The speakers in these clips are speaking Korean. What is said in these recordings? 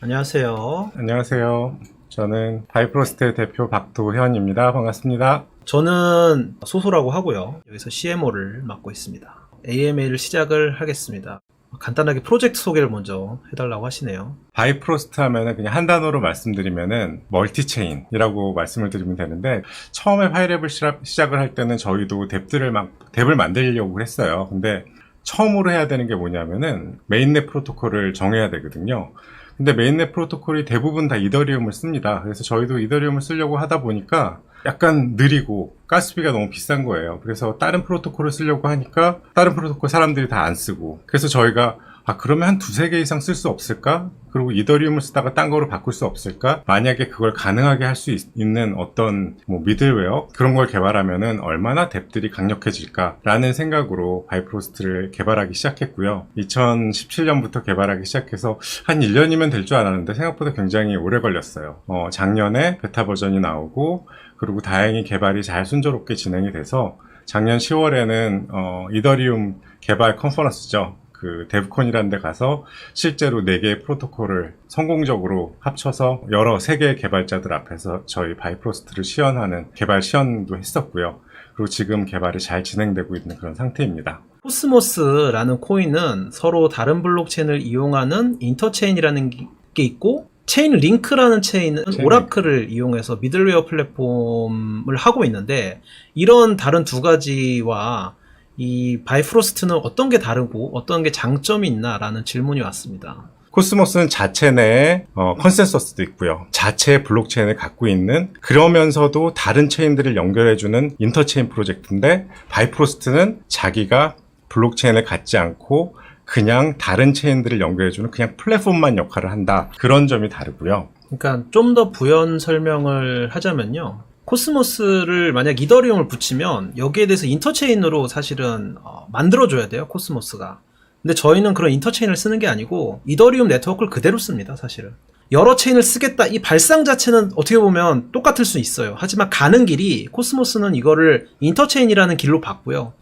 안녕하세요. 안녕하세요. 저는 바이프로스트 대표 박도현입니다. 반갑습니다. 저는 소소라고 하고요. 여기서 CMO를 맡고 있습니다. AMA를 시작을 하겠습니다. 간단하게 프로젝트 소개를 먼저 해달라고 하시네요. 바이프로스트 하면은 그냥 한 단어로 말씀드리면은 멀티체인이라고 말씀을 드리면 되는데, 처음에 파이랩을 시작을 할 때는 저희도 뎁을 만들려고 했어요. 근데 처음으로 해야 되는 게 뭐냐면은 메인넷 프로토콜을 정해야 되거든요. 근데 메인넷 프로토콜이 대부분 다 이더리움을 씁니다. 그래서 저희도 이더리움을 쓰려고 하다 보니까 약간 느리고 가스비가 너무 비싼 거예요. 그래서 다른 프로토콜을 쓰려고 하니까 다른 프로토콜 사람들이 다 안 쓰고, 그래서 저희가 그러면 한 두세 개 이상 쓸 수 없을까? 그리고 이더리움을 쓰다가 딴 거로 바꿀 수 없을까? 만약에 그걸 가능하게 할 수 있는 어떤 미들웨어 그런 걸 개발하면은 얼마나 뎁들이 강력해질까라는 생각으로 바이프로스트를 개발하기 시작했고요. 2017년부터 개발하기 시작해서 한 1년이면 될 줄 알았는데 생각보다 굉장히 오래 걸렸어요. 작년에 베타 버전이 나오고, 그리고 다행히 개발이 잘 순조롭게 진행이 돼서 작년 10월에는 이더리움 개발 컨퍼런스죠. 그 데브콘이라는 데 가서 실제로 4개의 프로토콜을 성공적으로 합쳐서 여러 세계의 개발자들 앞에서 저희 바이프로스트를 시연하는 개발 시연도 했었고요. 그리고 지금 개발이 잘 진행되고 있는 그런 상태입니다. 코스모스라는 코인은 서로 다른 블록체인을 이용하는 인터체인이라는 게 있고, 체인 링크라는 체인은 오라클을 이용해서 미들웨어 플랫폼을 하고 있는데, 이런 다른 두 가지와 이 바이프로스트는 어떤 게 다르고 어떤 게 장점이 있나라는 질문이 왔습니다. 코스모스는 자체 내에 컨센서스도 있고요. 자체의 블록체인을 갖고 있는, 그러면서도 다른 체인들을 연결해주는 인터체인 프로젝트인데, 바이프로스트는 자기가 블록체인을 갖지 않고 그냥 다른 체인들을 연결해주는 그냥 플랫폼만 역할을 한다. 그런 점이 다르고요. 그러니까 좀 더 부연 설명을 하자면요. 코스모스를 만약 이더리움을 붙이면 여기에 대해서 인터체인으로 사실은 만들어줘야 돼요, 코스모스가. 근데 저희는 그런 인터체인을 쓰는 게 아니고 이더리움 네트워크를 그대로 씁니다, 사실은. 여러 체인을 쓰겠다, 이 발상 자체는 어떻게 보면 똑같을 수 있어요. 하지만 가는 길이, 코스모스는 이거를 인터체인이라는 길로 봤고요.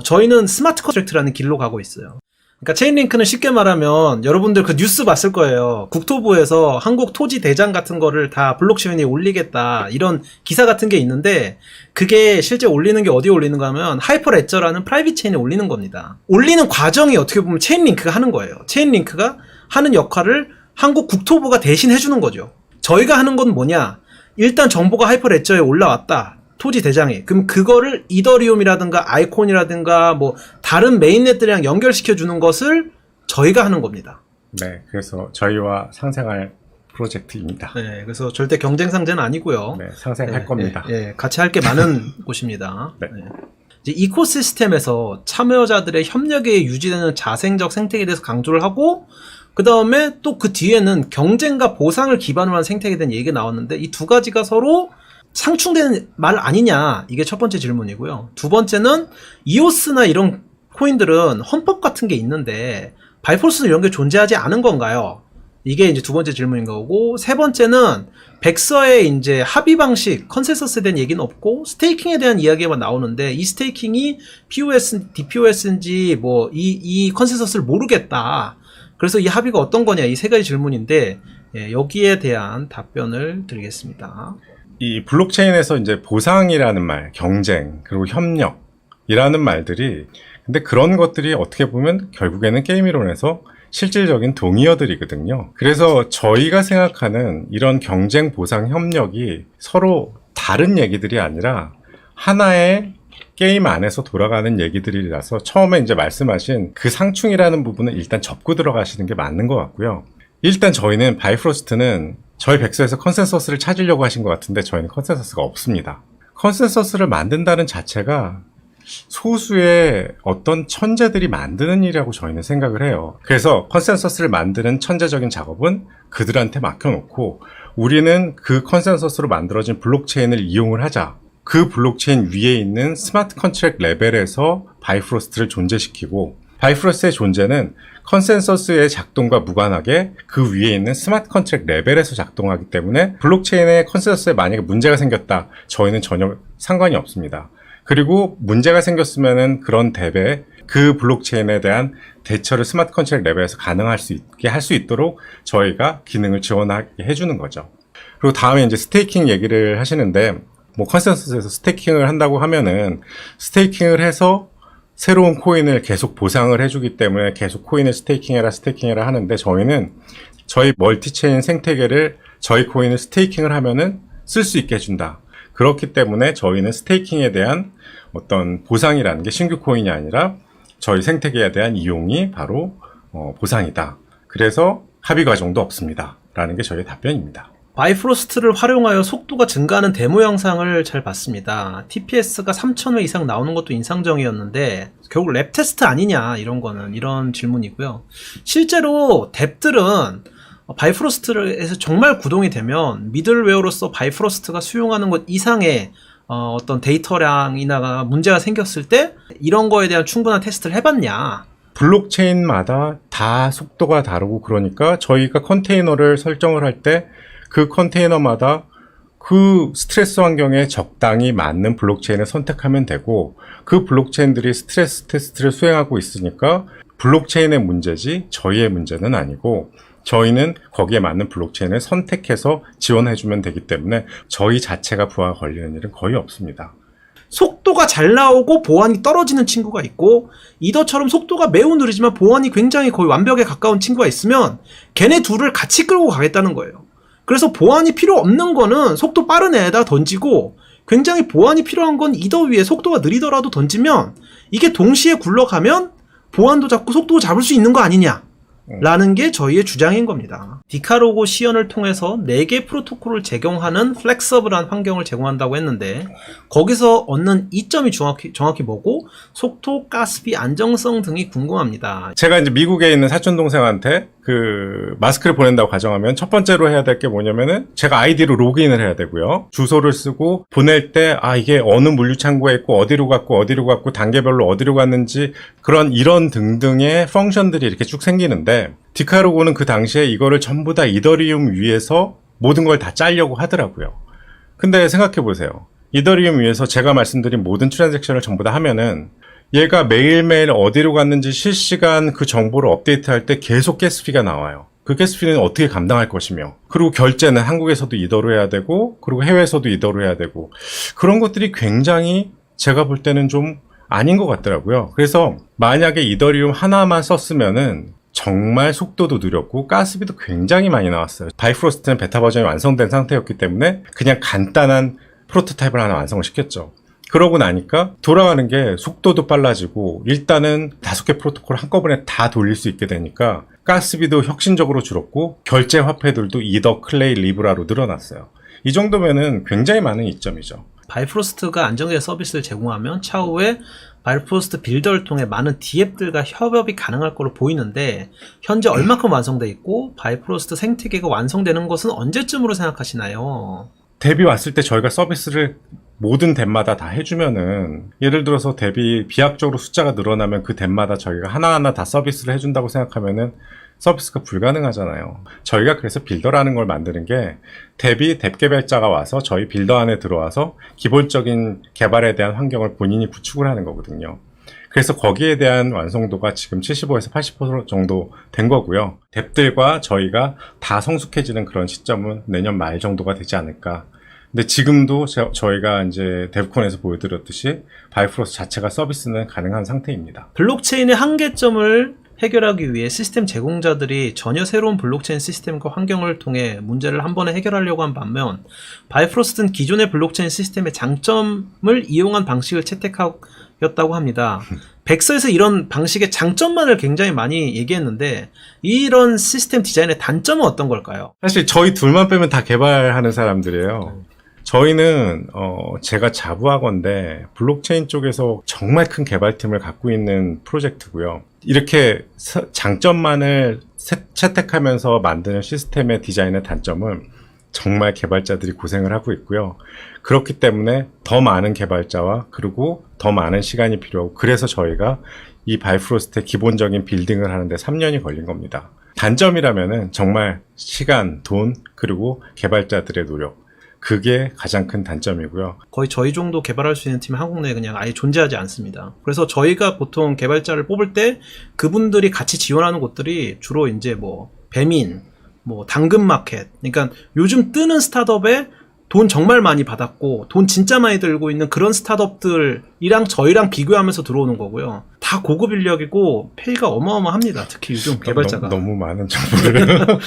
저희는 스마트 컨트랙트라는 길로 가고 있어요. 그러니까 체인링크는 쉽게 말하면 여러분들 그 뉴스 봤을 거예요. 국토부에서 한국 토지 대장 같은 거를 다 블록체인에 올리겠다, 이런 기사 같은 게 있는데, 그게 실제 올리는 게 어디에 올리는가 하면 하이퍼레저라는 프라이빗 체인에 올리는 겁니다. 올리는 과정이 어떻게 보면 체인링크가 하는 거예요. 체인링크가 하는 역할을 한국 국토부가 대신 해주는 거죠. 저희가 하는 건 뭐냐, 일단 정보가 하이퍼레저에 올라왔다, 토지 대장에. 그럼 그거를 이더리움이라든가 아이콘이라든가 다른 메인넷들이랑 연결시켜 주는 것을 저희가 하는 겁니다. 네, 그래서 저희와 상생할 프로젝트입니다. 네, 그래서 절대 경쟁 상대는 아니고요. 네, 상생할 겁니다. 네, 같이 할 게 많은 곳입니다. 네. 네. 이제 이코시스템에서 참여자들의 협력에 유지되는 자생적 생태계에 대해서 강조를 하고, 그 다음에 또 그 뒤에는 경쟁과 보상을 기반으로 한 생태계에 대한 얘기가 나왔는데, 이 두 가지가 서로 상충되는 말 아니냐, 이게 첫 번째 질문이고요. 두 번째는 이오스나 이런 코인들은 헌법 같은 게 있는데 바이프로스는 이런 게 존재하지 않은 건가요? 이게 이제 두 번째 질문인 거고, 세 번째는 백서의 이제 합의 방식, 컨센서스에 대한 얘기는 없고 스테이킹에 대한 이야기만 나오는데, 이 스테이킹이 POS, DPoS인지 이 컨센서스를 모르겠다. 그래서 이 합의가 어떤 거냐, 이 세 가지 질문인데, 여기에 대한 답변을 드리겠습니다. 이 블록체인에서 이제 보상이라는 말, 경쟁, 그리고 협력이라는 말들이, 근데 그런 것들이 어떻게 보면 결국에는 게임 이론에서 실질적인 동의어들이거든요. 그래서 저희가 생각하는 이런 경쟁, 보상, 협력이 서로 다른 얘기들이 아니라 하나의 게임 안에서 돌아가는 얘기들이라서, 처음에 이제 말씀하신 그 상충이라는 부분은 일단 접고 들어가시는 게 맞는 것 같고요. 일단 저희는 바이프로스트는 저희 백서에서 컨센서스를 찾으려고 하신 것 같은데, 저희는 컨센서스가 없습니다. 컨센서스를 만든다는 자체가 소수의 어떤 천재들이 만드는 일이라고 저희는 생각을 해요. 그래서 컨센서스를 만드는 천재적인 작업은 그들한테 맡겨놓고, 우리는 그 컨센서스로 만들어진 블록체인을 이용을 하자. 그 블록체인 위에 있는 스마트 컨트랙 레벨에서 바이프로스트를 존재시키고, 바이프로스트의 존재는 컨센서스의 작동과 무관하게 그 위에 있는 스마트 컨트랙 레벨에서 작동하기 때문에 블록체인의 컨센서스에 만약에 문제가 생겼다, 저희는 전혀 상관이 없습니다. 그리고 문제가 생겼으면은 그런 뎁에 그 블록체인에 대한 대처를 스마트 컨트랙 레벨에서 가능할 수 있게 할 수 있도록 저희가 기능을 지원하게 해주는 거죠. 그리고 다음에 이제 스테이킹 얘기를 하시는데, 뭐 컨센서스에서 스테이킹을 한다고 하면은 스테이킹을 해서 새로운 코인을 계속 보상을 해주기 때문에 계속 코인을 스테이킹해라 하는데, 저희는 저희 멀티체인 생태계를 저희 코인을 스테이킹을 하면은 쓸 수 있게 해준다. 그렇기 때문에 저희는 스테이킹에 대한 어떤 보상이라는 게 신규 코인이 아니라 저희 생태계에 대한 이용이 바로 보상이다. 그래서 합의 과정도 없습니다. 라는 게 저희의 답변입니다. 바이프로스트를 활용하여 속도가 증가하는 데모 영상을 잘 봤습니다. TPS가 3000회 이상 나오는 것도 인상적이었는데 결국 랩 테스트 아니냐, 이런 질문이고요. 실제로 뎁들은 바이프로스트에서 정말 구동이 되면 미들웨어로서 바이프로스트가 수용하는 것 이상의 어떤 데이터량이나 문제가 생겼을 때 이런 거에 대한 충분한 테스트를 해봤냐. 블록체인마다 다 속도가 다르고, 그러니까 저희가 컨테이너를 설정을 할 때 그 컨테이너마다 그 스트레스 환경에 적당히 맞는 블록체인을 선택하면 되고, 그 블록체인들이 스트레스 테스트를 수행하고 있으니까 블록체인의 문제지 저희의 문제는 아니고, 저희는 거기에 맞는 블록체인을 선택해서 지원해주면 되기 때문에 저희 자체가 부하가 걸리는 일은 거의 없습니다. 속도가 잘 나오고 보안이 떨어지는 친구가 있고, 이더처럼 속도가 매우 느리지만 보안이 굉장히 거의 완벽에 가까운 친구가 있으면 걔네 둘을 같이 끌고 가겠다는 거예요. 그래서 보안이 필요 없는 거는 속도 빠른 애에다 던지고, 굉장히 보안이 필요한 건 이더 위에 속도가 느리더라도 던지면 이게 동시에 굴러가면 보안도 잡고 속도도 잡을 수 있는 거 아니냐 라는 게 저희의 주장인 겁니다. 디카로고 시연을 통해서 4개 프로토콜을 제공하는 플렉서블한 환경을 제공한다고 했는데, 거기서 얻는 이점이 정확히 뭐고, 속도, 가스비, 안정성 등이 궁금합니다. 제가 이제 미국에 있는 사촌 동생한테 그 마스크를 보낸다고 가정하면 첫 번째로 해야 될 게 뭐냐면은 제가 아이디로 로그인을 해야 되고요. 주소를 쓰고 보낼 때 이게 어느 물류 창고에 있고 어디로 갔고 단계별로 어디로 갔는지 이런 등등의 펑션들이 이렇게 쭉 생기는데, 디카로고는 그 당시에 이거를 전부 다 이더리움 위에서 모든 걸 다 짜려고 하더라고요. 근데 생각해 보세요. 이더리움 위에서 제가 말씀드린 모든 트랜잭션을 전부 다 하면은 얘가 매일매일 어디로 갔는지 실시간 그 정보를 업데이트할 때 계속 가스피가 나와요. 그 가스피는 어떻게 감당할 것이며, 그리고 결제는 한국에서도 이더로 해야 되고, 그리고 해외에서도 이더로 해야 되고, 그런 것들이 굉장히 제가 볼 때는 좀 아닌 것 같더라고요. 그래서 만약에 이더리움 하나만 썼으면은 정말 속도도 느렸고 가스비도 굉장히 많이 나왔어요. 바이프로스트는 베타 버전이 완성된 상태였기 때문에 그냥 간단한 프로토타입을 하나 완성을 시켰죠. 그러고 나니까 돌아가는 게 속도도 빨라지고, 일단은 5개 프로토콜 한꺼번에 다 돌릴 수 있게 되니까 가스비도 혁신적으로 줄었고, 결제 화폐들도 이더, 클레이, 리브라로 늘어났어요. 이 정도면은 굉장히 많은 이점이죠. 바이프로스트가 안정된 서비스를 제공하면 차후에 바이프로스트 빌더를 통해 많은 D앱들과 협업이 가능할 걸로 보이는데, 현재 얼마큼 완성돼 있고 바이프로스트 생태계가 완성되는 것은 언제쯤으로 생각하시나요? 뎁이 왔을 때 저희가 서비스를 모든 뎁마다 다 해주면은, 예를 들어서 뎁이 비약적으로 숫자가 늘어나면 그 뎁마다 저희가 하나하나 다 서비스를 해준다고 생각하면은 서비스가 불가능하잖아요. 저희가 그래서 빌더라는 걸 만드는 게, 뎁이 뎁 개발자가 와서 저희 빌더 안에 들어와서 기본적인 개발에 대한 환경을 본인이 구축을 하는 거거든요. 그래서 거기에 대한 완성도가 지금 75에서 80% 정도 된 거고요. 뎁들과 저희가 다 성숙해지는 그런 시점은 내년 말 정도가 되지 않을까. 근데 지금도 저희가 이제 데브콘에서 보여드렸듯이 바이프로스트 자체가 서비스는 가능한 상태입니다. 블록체인의 한계점을 해결하기 위해 시스템 제공자들이 전혀 새로운 블록체인 시스템과 환경을 통해 문제를 한 번에 해결하려고 한 반면, 바이프로스트는 기존의 블록체인 시스템의 장점을 이용한 방식을 채택하였다고 합니다. 백서에서 이런 방식의 장점만을 굉장히 많이 얘기했는데, 이런 시스템 디자인의 단점은 어떤 걸까요? 사실 저희 둘만 빼면 다 개발하는 사람들이에요. 저희는 제가 자부하건대 블록체인 쪽에서 정말 큰 개발팀을 갖고 있는 프로젝트고요. 이렇게 장점만을 채택하면서 만드는 시스템의 디자인의 단점은 정말 개발자들이 고생을 하고 있고요. 그렇기 때문에 더 많은 개발자와 그리고 더 많은 시간이 필요하고, 그래서 저희가 이 바이프로스트의 기본적인 빌딩을 하는데 3년이 걸린 겁니다. 단점이라면은 정말 시간, 돈, 그리고 개발자들의 노력. 그게 가장 큰 단점이고요. 거의 저희 정도 개발할 수 있는 팀이 한국 내에 그냥 아예 존재하지 않습니다. 그래서 저희가 보통 개발자를 뽑을 때 그분들이 같이 지원하는 곳들이 주로 이제 뭐 배민, 뭐 당근마켓, 그러니까 요즘 뜨는 스타트업에 돈 정말 많이 받았고 돈 진짜 많이 들고 있는 그런 스타트업들이랑 저희랑 비교하면서 들어오는 거고요. 다 고급 인력이고 페이가 어마어마합니다. 특히 요즘 개발자가. 너무 많은 정보를.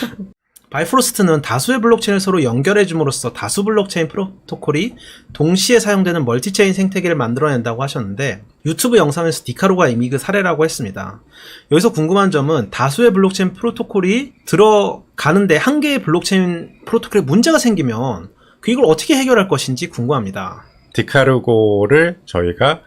바이프로스트는 다수의 블록체인을 서로 연결해줌으로써 다수 블록체인 프로토콜이 동시에 사용되는 멀티체인 생태계를 만들어낸다고 하셨는데 유튜브 영상에서 디카루가 이미 그 사례라고 했습니다. 여기서 궁금한 점은 다수의 블록체인 프로토콜이 들어가는데 한 개의 블록체인 프로토콜에 문제가 생기면 이걸 어떻게 해결할 것인지 궁금합니다. 디카르고를 저희가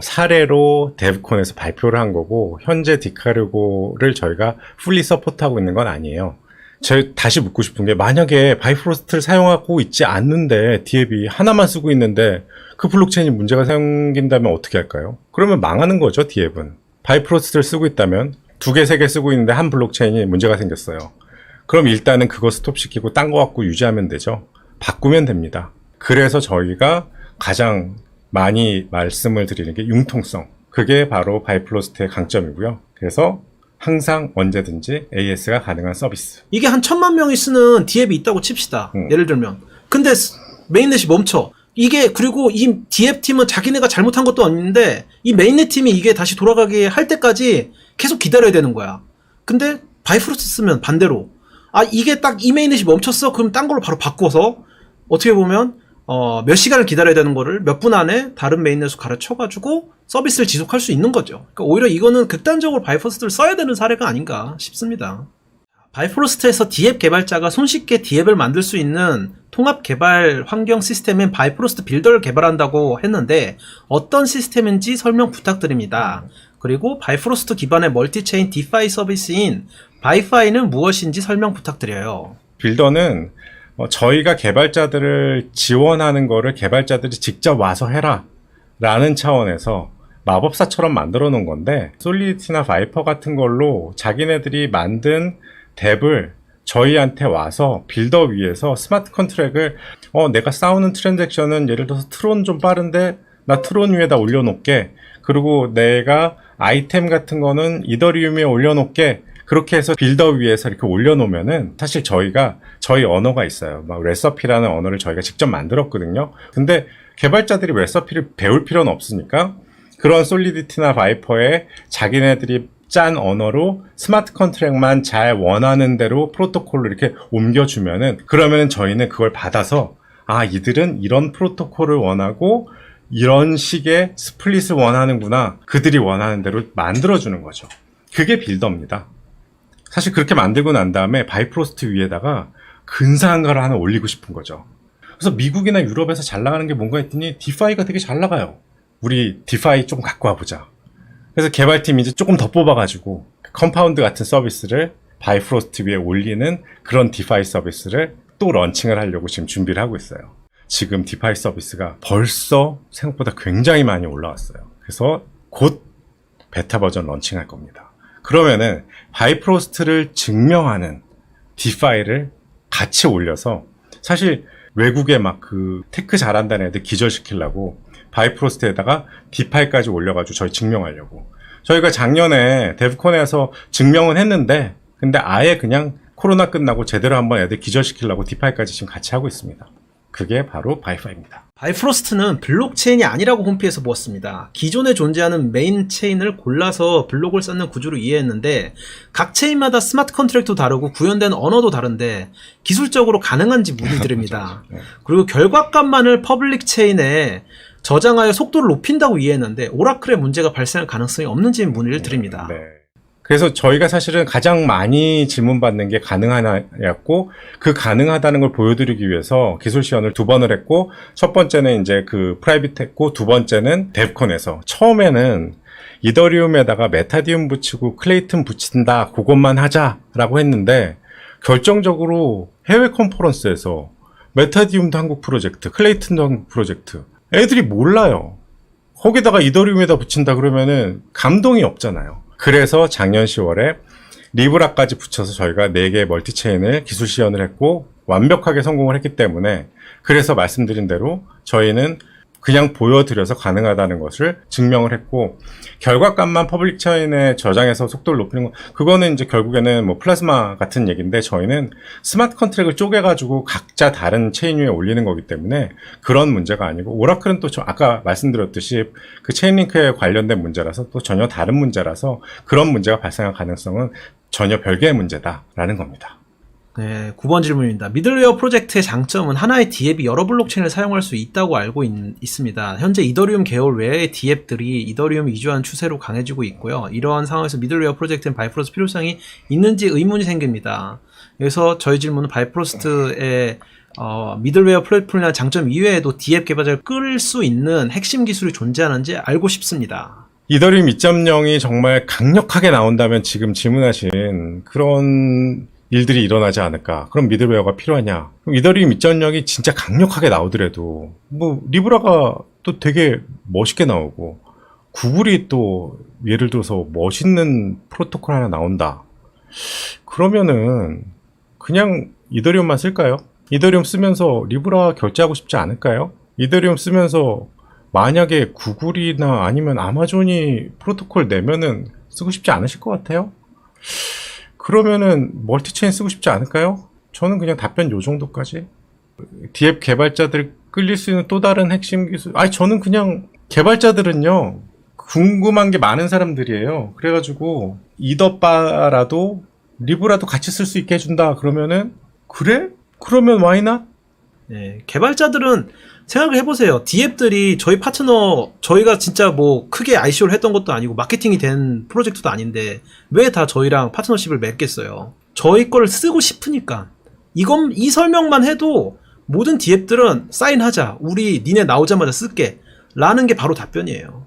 사례로 데브콘에서 발표를 한 거고 현재 디카르고를 저희가 풀리 서포트하고 있는 건 아니에요. 제가 다시 묻고 싶은 게 만약에 바이프로스트를 사용하고 있지 않는데 디앱이 하나만 쓰고 있는데 그 블록체인이 문제가 생긴다면 어떻게 할까요? 그러면 망하는 거죠, 디앱은. 바이프로스트를 쓰고 있다면 2개, 3개 쓰고 있는데 한 블록체인이 문제가 생겼어요. 그럼 일단은 그거 스톱시키고 딴 거 갖고 유지하면 되죠. 바꾸면 됩니다. 그래서 저희가 가장 많이 말씀을 드리는 게 융통성. 그게 바로 바이프로스트의 강점이고요. 그래서 항상 언제든지 AS가 가능한 서비스. 이게 한 1000만 명이 쓰는 디앱이 있다고 칩시다. 예를 들면. 근데 메인넷이 멈춰. 이게 그리고 이 디앱 팀은 자기네가 잘못한 것도 아닌데 이 메인넷 팀이 이게 다시 돌아가게 할 때까지 계속 기다려야 되는 거야. 근데 바이프로스트 쓰면 반대로 이게 딱 이 메인넷이 멈췄어? 그럼 딴 걸로 바로 바꿔서 어떻게 보면 몇 시간을 기다려야 되는 거를 몇 분 안에 다른 메인넷으로 가르쳐가지고 서비스를 지속할 수 있는 거죠. 그러니까 오히려 이거는 극단적으로 바이프로스트를 써야 되는 사례가 아닌가 싶습니다. 바이프로스트에서 디앱 개발자가 손쉽게 디앱을 만들 수 있는 통합 개발 환경 시스템인 바이프로스트 빌더를 개발한다고 했는데 어떤 시스템인지 설명 부탁드립니다. 그리고 바이프로스트 기반의 멀티체인 디파이 서비스인 바이파이는 무엇인지 설명 부탁드려요. 빌더는 저희가 개발자들을 지원하는 거를 개발자들이 직접 와서 해라 라는 차원에서 마법사처럼 만들어 놓은 건데 솔리디티나 바이퍼 같은 걸로 자기네들이 만든 덱을 저희한테 와서 빌더 위에서 스마트 컨트랙을 내가 싸우는 트랜잭션은 예를 들어서 트론 좀 빠른데 나 트론 위에다 올려놓게, 그리고 내가 아이템 같은 거는 이더리움에 올려놓게, 그렇게 해서 빌더 위에서 이렇게 올려놓으면은 사실 저희 언어가 있어요. 막 레서피라는 언어를 저희가 직접 만들었거든요. 근데 개발자들이 레서피를 배울 필요는 없으니까 그런 솔리디티나 바이퍼에 자기네들이 짠 언어로 스마트 컨트랙만 잘 원하는 대로 프로토콜로 이렇게 옮겨주면은, 그러면은 저희는 그걸 받아서 이들은 이런 프로토콜을 원하고 이런 식의 스플릿을 원하는구나, 그들이 원하는 대로 만들어주는 거죠. 그게 빌더입니다. 사실 그렇게 만들고 난 다음에 바이프로스트 위에다가 근사한 걸 하나 올리고 싶은 거죠. 그래서 미국이나 유럽에서 잘 나가는 게 뭔가 했더니 디파이가 되게 잘 나가요. 우리 디파이 좀 갖고 와보자. 그래서 개발팀이 이제 조금 더 뽑아가지고 컴파운드 같은 서비스를 바이프로스트 위에 올리는 그런 디파이 서비스를 또 런칭을 하려고 지금 준비를 하고 있어요. 지금 디파이 서비스가 벌써 생각보다 굉장히 많이 올라왔어요. 그래서 곧 베타 버전 런칭할 겁니다. 그러면은 바이프로스트를 증명하는 디파이를 같이 올려서, 사실 외국에 막 그 테크 잘한다는 애들 기절시키려고 바이프로스트에다가 디파이까지 올려가지고 저희 증명하려고. 저희가 작년에 데브콘에서 증명은 했는데, 근데 아예 그냥 코로나 끝나고 제대로 한번 애들 기절시키려고 디파이까지 지금 같이 하고 있습니다. 그게 바로 바이파이입니다. 바이프로스트는 블록체인이 아니라고 홈페이지에서 보았습니다. 기존에 존재하는 메인 체인을 골라서 블록을 쌓는 구조로 이해했는데 각 체인마다 스마트 컨트랙도 다르고 구현된 언어도 다른데 기술적으로 가능한지 문의드립니다. 그리고 결과값만을 퍼블릭 체인에 저장하여 속도를 높인다고 이해했는데 오라클에 문제가 발생할 가능성이 없는지 문의를 드립니다. 네. 그래서 저희가 사실은 가장 많이 질문받는 게 가능하냐였고, 그 가능하다는 걸 보여드리기 위해서 기술 시연을 2번을 했고, 첫 번째는 이제 그 프라이빗 했고, 두 번째는 데브콘에서. 처음에는 이더리움에다가 메타디움 붙이고 클레이튼 붙인다, 그것만 하자라고 했는데, 결정적으로 해외 컨퍼런스에서 메타디움도 한국 프로젝트, 클레이튼도 한국 프로젝트, 애들이 몰라요. 거기다가 이더리움에다 붙인다 그러면은 감동이 없잖아요. 그래서 작년 10월에 리브라까지 붙여서 저희가 4개의 멀티체인을 기술 시연을 했고, 완벽하게 성공을 했기 때문에 그래서 말씀드린 대로 저희는 그냥 보여드려서 가능하다는 것을 증명을 했고 결과값만 퍼블릭 체인에 저장해서 속도를 높이는 거 그거는 이제 결국에는 뭐 플라즈마 같은 얘기인데 저희는 스마트 컨트랙을 쪼개가지고 각자 다른 체인 위에 올리는 거기 때문에 그런 문제가 아니고 오라클은 또 아까 말씀드렸듯이 그 체인링크에 관련된 문제라서 또 전혀 다른 문제라서 그런 문제가 발생할 가능성은 전혀 별개의 문제다라는 겁니다. 네, 9번 질문입니다. 미들웨어 프로젝트의 장점은 하나의 D앱이 여러 블록체인을 사용할 수 있다고 알고 있습니다. 현재 이더리움 계열 외의 D앱들이 이더리움 위주한 추세로 강해지고 있고요. 이러한 상황에서 미들웨어 프로젝트는 바이프로스트 필요성이 있는지 의문이 생깁니다. 그래서 저희 질문은 바이프로스트의 미들웨어 플랫폼이라는 장점 이외에도 D앱 개발자를 끌 수 있는 핵심 기술이 존재하는지 알고 싶습니다. 이더리움 2.0이 정말 강력하게 나온다면 지금 질문하신 그런 일들이 일어나지 않을까? 그럼 미들웨어가 필요하냐? 그럼 이더리움 2.0이 진짜 강력하게 나오더라도 뭐 리브라가 또 되게 멋있게 나오고 구글이 또 예를 들어서 멋있는 프로토콜 하나 나온다. 그러면은 그냥 이더리움만 쓸까요? 이더리움 쓰면서 리브라 결제하고 싶지 않을까요? 이더리움 쓰면서 만약에 구글이나 아니면 아마존이 프로토콜 내면은 쓰고 싶지 않으실 것 같아요? 그러면은 멀티체인 쓰고 싶지 않을까요? 저는 그냥 답변 요 정도까지. D앱 개발자들 끌릴 수 있는 또 다른 핵심 기술. 저는 그냥 개발자들은요, 궁금한 게 많은 사람들이에요. 그래가지고, 이더바라도, 리브라도 같이 쓸 수 있게 해준다. 그러면은, 그래? 그러면 why not? 네, 개발자들은 생각을 해보세요. D앱들이 저희 파트너, 저희가 진짜 뭐 크게 ICO를 했던 것도 아니고 마케팅이 된 프로젝트도 아닌데 왜 다 저희랑 파트너십을 맺겠어요? 저희 걸 쓰고 싶으니까. 이 설명만 해도 모든 D앱들은 사인하자. 우리 니네 나오자마자 쓸게. 라는 게 바로 답변이에요.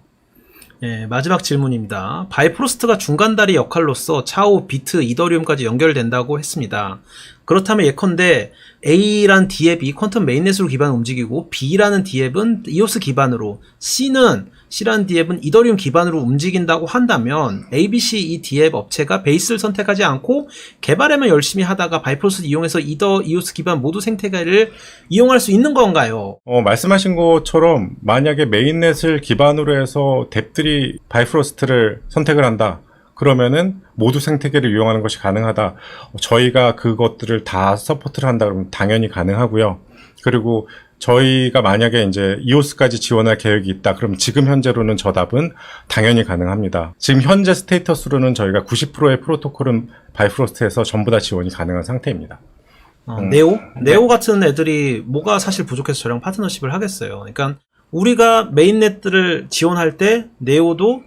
예, 마지막 질문입니다. 바이프로스트가 중간다리 역할로서 차후, 비트, 이더리움까지 연결된다고 했습니다. 그렇다면 예컨대 A라는 D앱이 퀀텀 메인넷으로 기반을 움직이고 B라는 D앱은 EOS 기반으로 C라는 D앱은 이더리움 기반으로 움직인다고 한다면 ABC 이 D앱 업체가 베이스를 선택하지 않고 개발에만 열심히 하다가 바이프로스트 이용해서 EOS 기반 모두 생태계를 이용할 수 있는 건가요? 말씀하신 것처럼 만약에 메인넷을 기반으로 해서 뎁들이 바이프로스트를 선택을 한다. 그러면은 모두 생태계를 이용하는 것이 가능하다. 저희가 그것들을 다 서포트를 한다 그러면 당연히 가능하고요. 그리고 저희가 만약에 이제 EOS까지 지원할 계획이 있다. 그럼 지금 현재로는 저 답은 당연히 가능합니다. 지금 현재 스테이터스로는 저희가 90%의 프로토콜은 바이프로스트에서 전부 다 지원이 가능한 상태입니다. 네오 같은 애들이 뭐가 사실 부족해서 저랑 파트너십을 하겠어요. 그러니까 우리가 메인넷들을 지원할 때 네오도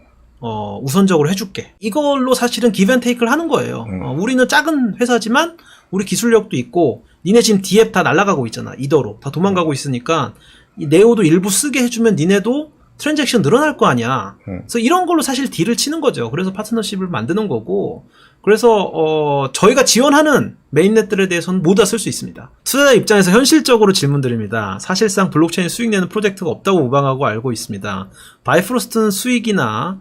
우선적으로 해줄게. 이걸로 사실은 기브앤테이크를 하는 거예요. 우리는 작은 회사지만 우리 기술력도 있고 니네 지금 D앱 다 날아가고 있잖아. 이더로 다 도망가고 있으니까 이 네오도 일부 쓰게 해주면 니네도 트랜잭션 늘어날 거 아니야. 그래서 이런 걸로 사실 딜을 치는 거죠. 그래서 파트너십을 만드는 거고 그래서 저희가 지원하는 메인넷들에 대해서는 모두 다 쓸 수 있습니다. 투자자 입장에서 현실적으로 질문드립니다. 사실상 블록체인 수익 내는 프로젝트가 없다고 무방하고 알고 있습니다. 바이프로스트는 수익이나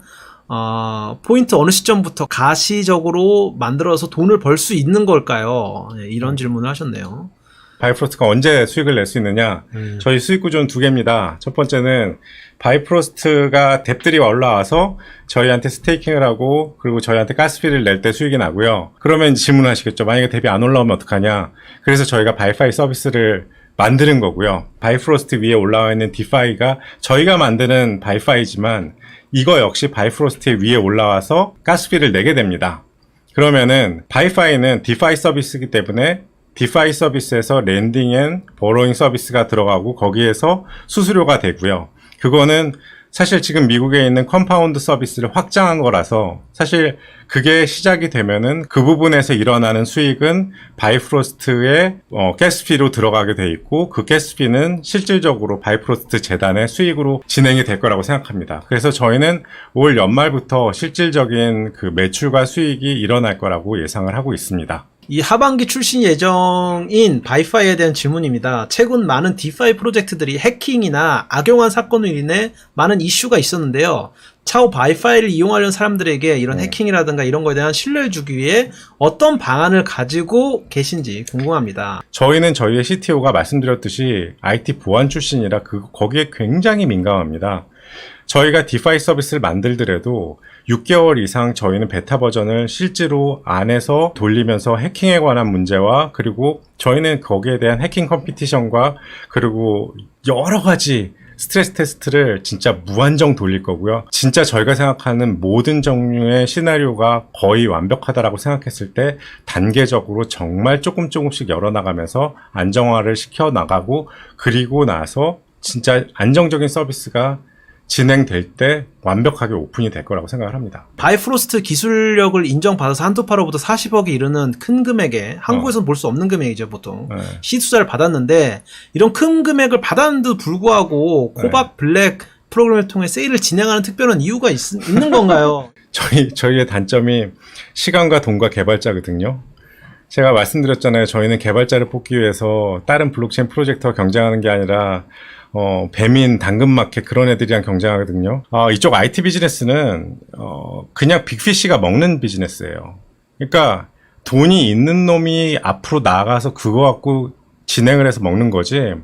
포인트 어느 시점부터 가시적으로 만들어서 돈을 벌 수 있는 걸까요? 네, 이런 질문을 하셨네요. 바이프로스트가 언제 수익을 낼 수 있느냐? 저희 수익 구조는 두 개입니다. 첫 번째는 바이프로스트가 뎁들이 올라와서 저희한테 스테이킹을 하고 그리고 저희한테 가스피를 낼 때 수익이 나고요. 그러면 질문하시겠죠. 만약에 뎁이 안 올라오면 어떡하냐? 그래서 저희가 바이파이 서비스를 만드는 거고요. 바이프로스트 위에 올라와 있는 디파이가 저희가 만드는 바이파이지만 이거 역시 바이프로스트 위에 올라와서 가스피를 내게 됩니다. 그러면은 바이파이는 디파이 서비스이기 때문에 디파이 서비스에서 랜딩 앤 버로잉 서비스가 들어가고 거기에서 수수료가 되고요. 그거는 사실 지금 미국에 있는 컴파운드 서비스를 확장한 거라서 사실 그게 시작이 되면은 그 부분에서 일어나는 수익은 바이프로스트의 가스피로 들어가게 돼 있고 그 가스피는 실질적으로 바이프로스트 재단의 수익으로 진행이 될 거라고 생각합니다. 그래서 저희는 올 연말부터 실질적인 그 매출과 수익이 일어날 거라고 예상을 하고 있습니다. 이 하반기 출시 예정인 바이파이에 대한 질문입니다. 최근 많은 디파이 프로젝트들이 해킹이나 악용한 사건으로 인해 많은 이슈가 있었는데요. 차후 바이파이를 이용하려는 사람들에게 이런 네. 해킹이라든가 이런 거에 대한 신뢰를 주기 위해 어떤 방안을 가지고 계신지 궁금합니다. 저희는 저희의 CTO가 말씀드렸듯이 IT 보안 출신이라 거기에 굉장히 민감합니다. 저희가 디파이 서비스를 만들더라도 6개월 이상 저희는 베타 버전을 실제로 안에서 돌리면서 해킹에 관한 문제와 그리고 저희는 거기에 대한 해킹 컴피티션과 그리고 여러 가지 스트레스 테스트를 진짜 무한정 돌릴 거고요. 진짜 저희가 생각하는 모든 종류의 시나리오가 거의 완벽하다라고 생각했을 때 단계적으로 정말 조금씩 열어나가면서 안정화를 시켜나가고 그리고 나서 진짜 안정적인 서비스가 진행될 때 완벽하게 오픈이 될 거라고 생각을 합니다. 바이프로스트 기술력을 인정받아서 한도파로부터 40억이 이르는 큰 금액에 한국에서는 볼 수 없는 금액이죠 보통. 네. C투자를 받았는데 이런 큰 금액을 받았는데도 불구하고 코박 블랙 프로그램을 통해 세일을 진행하는 특별한 이유가 있는 건가요? 저희의 단점이 시간과 돈과 개발자거든요. 제가 말씀드렸잖아요. 저희는 개발자를 뽑기 위해서 다른 블록체인 프로젝트와 경쟁하는 게 아니라 배민, 당근마켓 그런 애들이랑 경쟁하거든요. 이쪽 IT 비즈니스는 그냥 빅피쉬가 먹는 비즈니스예요. 그러니까 돈이 있는 놈이 앞으로 나가서 그거 갖고 진행을 해서 먹는 거지.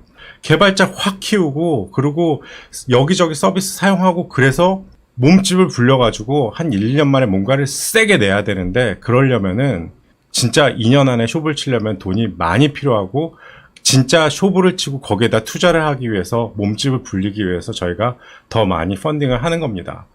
개발자 확 키우고 그리고 여기저기 서비스 사용하고 그래서 몸집을 불려가지고 한 1, 2년 만에 뭔가를 세게 내야 되는데 그러려면은 진짜 2년 안에 숍을 치려면 돈이 많이 필요하고 진짜 쇼부를 치고 거기에다 투자를 하기 위해서 몸집을 불리기 위해서 저희가 더 많이 펀딩을 하는 겁니다.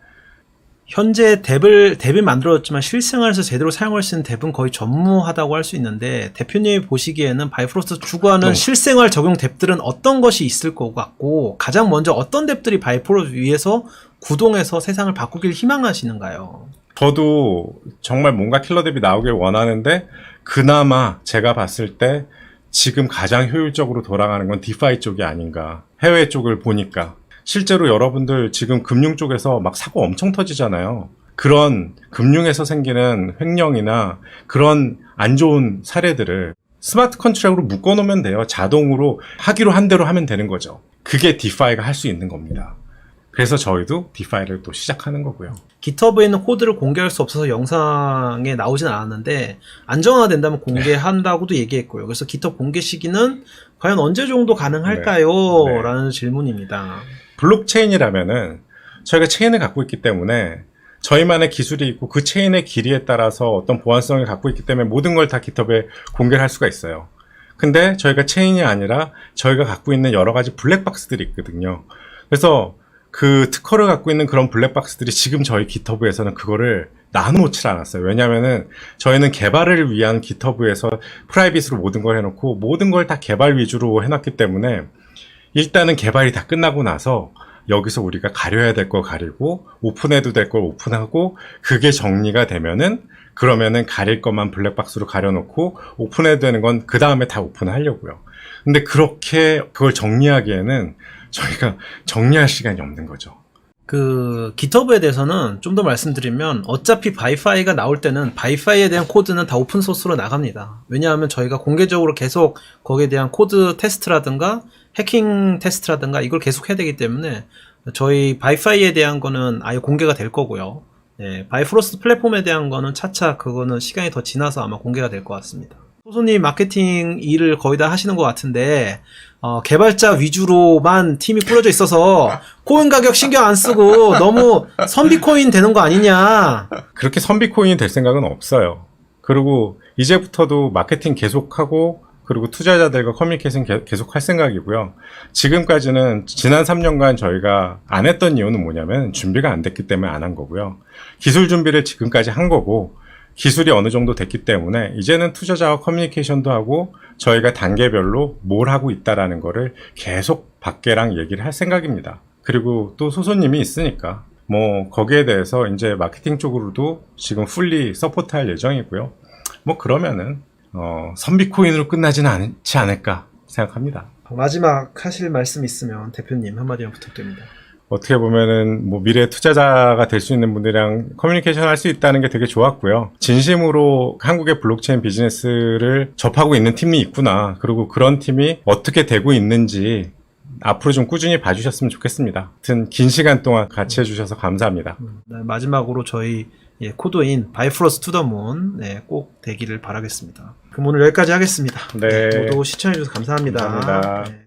현재 덱을 만들었지만 실생활에서 제대로 사용할 수 있는 덱은 거의 전무하다고 할 수 있는데 대표님이 보시기에는 바이프로스트 추구하는 실생활 적용 덱들은 어떤 것이 있을 것 같고 가장 먼저 어떤 덱들이 바이프로 위해서 구동해서 세상을 바꾸길 희망하시는가요? 저도 정말 뭔가 킬러 덱이 나오길 원하는데 그나마 제가 봤을 때 지금 가장 효율적으로 돌아가는 건 디파이 쪽이 아닌가. 해외 쪽을 보니까. 실제로 여러분들 지금 금융 쪽에서 막 사고 엄청 터지잖아요. 그런 금융에서 생기는 횡령이나 그런 안 좋은 사례들을 스마트 컨트랙으로 묶어놓으면 돼요. 자동으로 하기로 한 대로 하면 되는 거죠. 그게 디파이가 할 수 있는 겁니다. 그래서 저희도 디파이를 또 시작하는 거고요. 깃허브에 있는 코드를 공개할 수 없어서 영상에 나오진 않았는데 안정화된다면 공개한다고도 얘기했고요. 그래서 깃허브 공개 시기는 과연 언제 정도 가능할까요? 네. 라는 질문입니다. 블록체인이라면은 저희가 체인을 갖고 있기 때문에 저희만의 기술이 있고 그 체인의 길이에 따라서 어떤 보안성을 갖고 있기 때문에 모든 걸 다 깃허브에 공개를 할 수가 있어요. 근데 저희가 체인이 아니라 저희가 갖고 있는 여러 가지 블랙박스들이 있거든요. 그래서 그 특허를 갖고 있는 그런 블랙박스들이 지금 저희 깃허브에서는 그거를 나눠놓질 않았어요. 왜냐면은 저희는 개발을 위한 깃허브에서 프라이빗으로 모든 걸 해놓고 모든 걸 다 개발 위주로 해놨기 때문에 일단은 개발이 다 끝나고 나서 여기서 우리가 가려야 될 거 가리고 오픈해도 될 걸 오픈하고 그게 정리가 되면은 그러면은 가릴 것만 블랙박스로 가려놓고 오픈해도 되는 건 그 다음에 다 오픈하려고요. 근데 그렇게 그걸 정리하기에는 저희가 정리할 시간이 없는 거죠. 깃허브에 대해서는 좀 더 말씀드리면 어차피 바이파이가 나올 때는 바이파이에 대한 코드는 다 오픈소스로 나갑니다. 왜냐하면 저희가 공개적으로 계속 거기에 대한 코드 테스트라든가 해킹 테스트라든가 이걸 계속 해야 되기 때문에 저희 바이파이에 대한 거는 아예 공개가 될 거고요. 네, 바이프로스트 플랫폼에 대한 거는 차차 그거는 시간이 더 지나서 아마 공개가 될 것 같습니다. 소소님 마케팅 일을 거의 다 하시는 것 같은데 개발자 위주로만 팀이 꾸려져 있어서 코인 가격 신경 안 쓰고 너무 선비코인 되는 거 아니냐. 그렇게 선비코인이 될 생각은 없어요. 그리고 이제부터도 마케팅 계속하고 그리고 투자자들과 커뮤니케이션 계속 할 생각이고요. 지금까지는 지난 3년간 저희가 안 했던 이유는 뭐냐면 준비가 안 됐기 때문에 안 한 거고요. 기술 준비를 지금까지 한 거고 기술이 어느 정도 됐기 때문에 이제는 투자자와 커뮤니케이션도 하고 저희가 단계별로 뭘 하고 있다라는 거를 계속 밖에랑 얘기를 할 생각입니다. 그리고 또 소소님이 있으니까 뭐 거기에 대해서 이제 마케팅 쪽으로도 지금 풀리 서포트할 예정이고요. 뭐 그러면은 선비코인으로 끝나지는 않지 않을까 생각합니다. 마지막 하실 말씀 있으면 대표님 한마디만 부탁드립니다. 어떻게 보면은 뭐 미래 투자자가 될 수 있는 분들이랑 커뮤니케이션 할 수 있다는 게 되게 좋았고요. 진심으로 한국의 블록체인 비즈니스를 접하고 있는 팀이 있구나. 그리고 그런 팀이 어떻게 되고 있는지 앞으로 좀 꾸준히 봐주셨으면 좋겠습니다. 하여튼 긴 시간 동안 같이 해주셔서 감사합니다. 네, 마지막으로 저희 코드인 바이프로스 투 더 문 꼭 되기를 바라겠습니다. 그럼 오늘 여기까지 하겠습니다. 네. 모두 시청해주셔서 감사합니다. 감사합니다. 네.